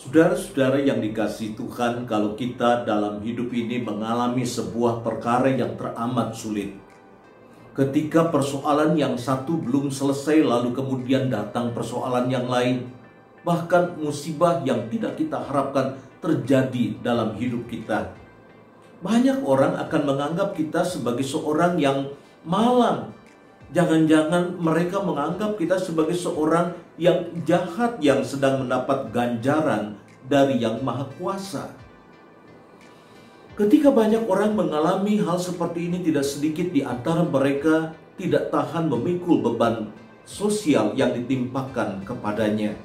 Saudara-saudara yang dikasihi Tuhan, kalau kita dalam hidup ini mengalami sebuah perkara yang teramat sulit, ketika persoalan yang satu belum selesai lalu kemudian datang persoalan yang lain, bahkan musibah yang tidak kita harapkan terjadi dalam hidup kita, banyak orang akan menganggap kita sebagai seorang yang malang. Jangan-jangan mereka menganggap kita sebagai seorang yang jahat yang sedang mendapat ganjaran dari Yang Maha Kuasa. Ketika banyak orang mengalami hal seperti ini, tidak sedikit di antara mereka tidak tahan memikul beban sosial yang ditimpakan kepadanya.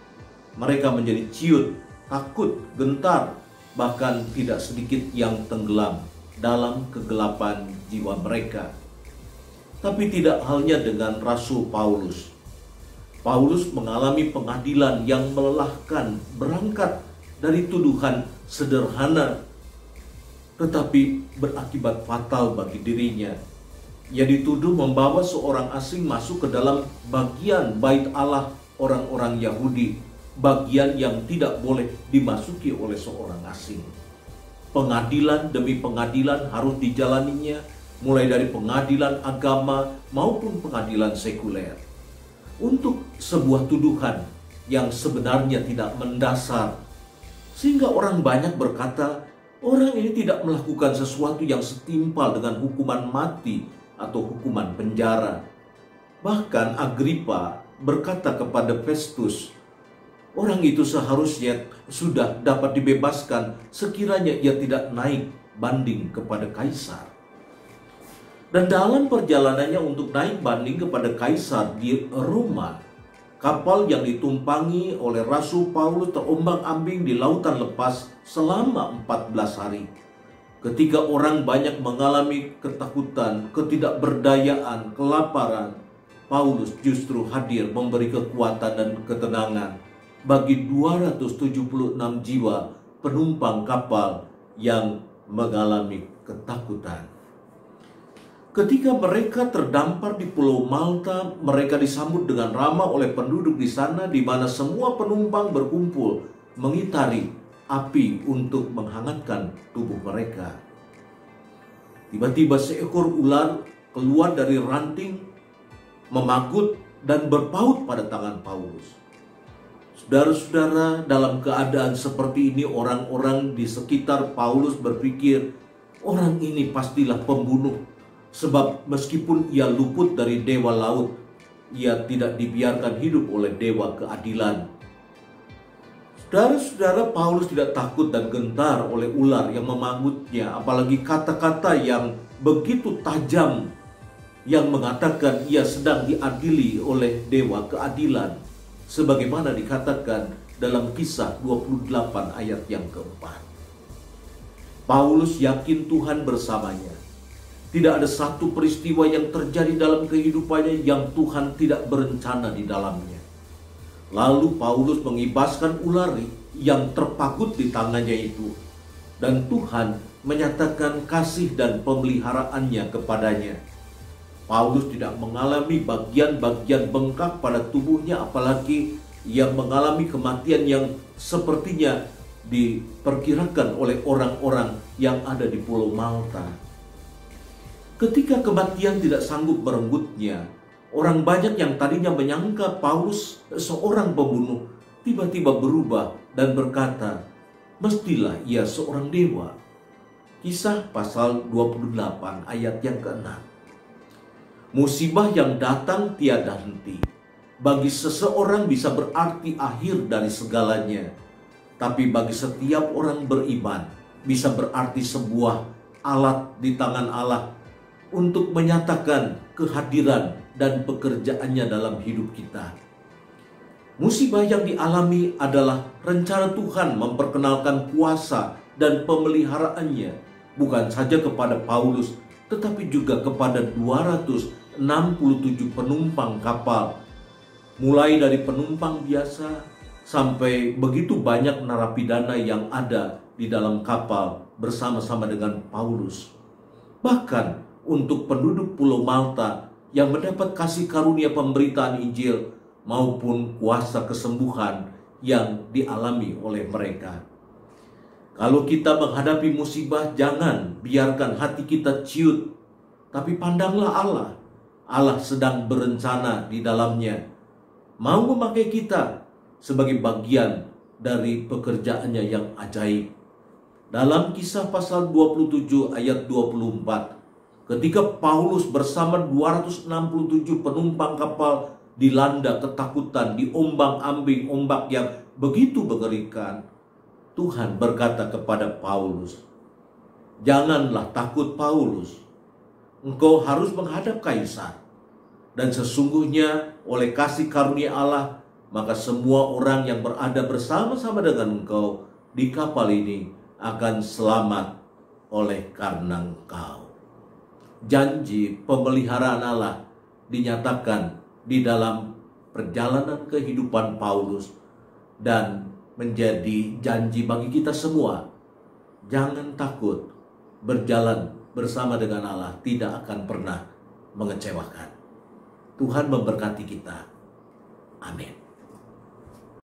Mereka menjadi ciut, takut, gentar, bahkan tidak sedikit yang tenggelam dalam kegelapan jiwa mereka. Tapi tidak halnya dengan Rasul Paulus. Paulus mengalami pengadilan yang melelahkan, berangkat dari tuduhan sederhana, tetapi berakibat fatal bagi dirinya. Ia dituduh membawa seorang asing masuk ke dalam bagian bait Allah orang-orang Yahudi, bagian yang tidak boleh dimasuki oleh seorang asing. Pengadilan demi pengadilan harus dijalaninya, mulai dari pengadilan agama maupun pengadilan sekuler, untuk sebuah tuduhan yang sebenarnya tidak mendasar. Sehingga orang banyak berkata, orang ini tidak melakukan sesuatu yang setimpal dengan hukuman mati atau hukuman penjara. Bahkan Agripa berkata kepada Festus, orang itu seharusnya sudah dapat dibebaskan sekiranya ia tidak naik banding kepada Kaisar. Dan dalam perjalanannya untuk naik banding kepada Kaisar di Roma, kapal yang ditumpangi oleh Rasul Paulus terombang-ambing di lautan lepas selama 14 hari. Ketika orang banyak mengalami ketakutan, ketidakberdayaan, kelaparan, Paulus justru hadir memberi kekuatan dan ketenangan bagi 276 jiwa penumpang kapal yang mengalami ketakutan. Ketika mereka terdampar di Pulau Malta, mereka disambut dengan ramah oleh penduduk di sana, di mana semua penumpang berkumpul mengitari api untuk menghangatkan tubuh mereka. Tiba-tiba seekor ular keluar dari ranting, memagut dan berpaut pada tangan Paulus. Saudara-saudara, dalam keadaan seperti ini, orang-orang di sekitar Paulus berpikir, orang ini pastilah pembunuh. Sebab meskipun ia luput dari dewa laut, ia tidak dibiarkan hidup oleh dewa keadilan. Saudara-saudara, Paulus tidak takut dan gentar oleh ular yang memangutnya, apalagi kata-kata yang begitu tajam yang mengatakan ia sedang diadili oleh dewa keadilan, sebagaimana dikatakan dalam Kisah 28 ayat yang keempat. Paulus yakin Tuhan bersamanya. Tidak ada satu peristiwa yang terjadi dalam kehidupannya yang Tuhan tidak berencana di dalamnya. Lalu Paulus mengibaskan ular yang terpagut di tangannya itu, dan Tuhan menyatakan kasih dan pemeliharaannya kepadanya. Paulus tidak mengalami bagian-bagian bengkak pada tubuhnya, apalagi ia mengalami kematian yang sepertinya diperkirakan oleh orang-orang yang ada di Pulau Malta. Ketika kematian tidak sanggup merenggutnya, orang banyak yang tadinya menyangka Paulus seorang pembunuh tiba-tiba berubah dan berkata, mestilah ia seorang dewa. Kisah pasal 28 ayat yang ke-6. Musibah yang datang tiada henti. Bagi seseorang bisa berarti akhir dari segalanya. Tapi bagi setiap orang beriman bisa berarti sebuah alat di tangan Allah untuk menyatakan kehadiran dan pekerjaannya dalam hidup kita. Musibah yang dialami adalah rencana Tuhan memperkenalkan kuasa dan pemeliharaannya, bukan saja kepada Paulus, tetapi juga kepada 267 penumpang kapal. Mulai dari penumpang biasa sampai begitu banyak narapidana yang ada di dalam kapal bersama-sama dengan Paulus. Bahkan untuk penduduk Pulau Malta yang mendapat kasih karunia pemberitaan Injil, maupun kuasa kesembuhan yang dialami oleh mereka. Kalau kita menghadapi musibah, jangan biarkan hati kita ciut, tapi pandanglah Allah. Allah sedang berencana di dalamnya, mau memakai kita sebagai bagian dari pekerjaannya yang ajaib. Dalam Kisah pasal 27 ayat 24, ketika Paulus bersama 267 penumpang kapal dilanda ketakutan, diombang-ambing ombak yang begitu mengerikan, Tuhan berkata kepada Paulus, "Janganlah takut Paulus, engkau harus menghadap kaisar. Dan sesungguhnya oleh kasih karunia Allah, maka semua orang yang berada bersama-sama dengan engkau di kapal ini akan selamat oleh karena engkau." Janji pemeliharaan Allah dinyatakan di dalam perjalanan kehidupan Paulus dan menjadi janji bagi kita semua. Jangan takut, berjalan bersama dengan Allah tidak akan pernah mengecewakan. Tuhan memberkati kita. Amin.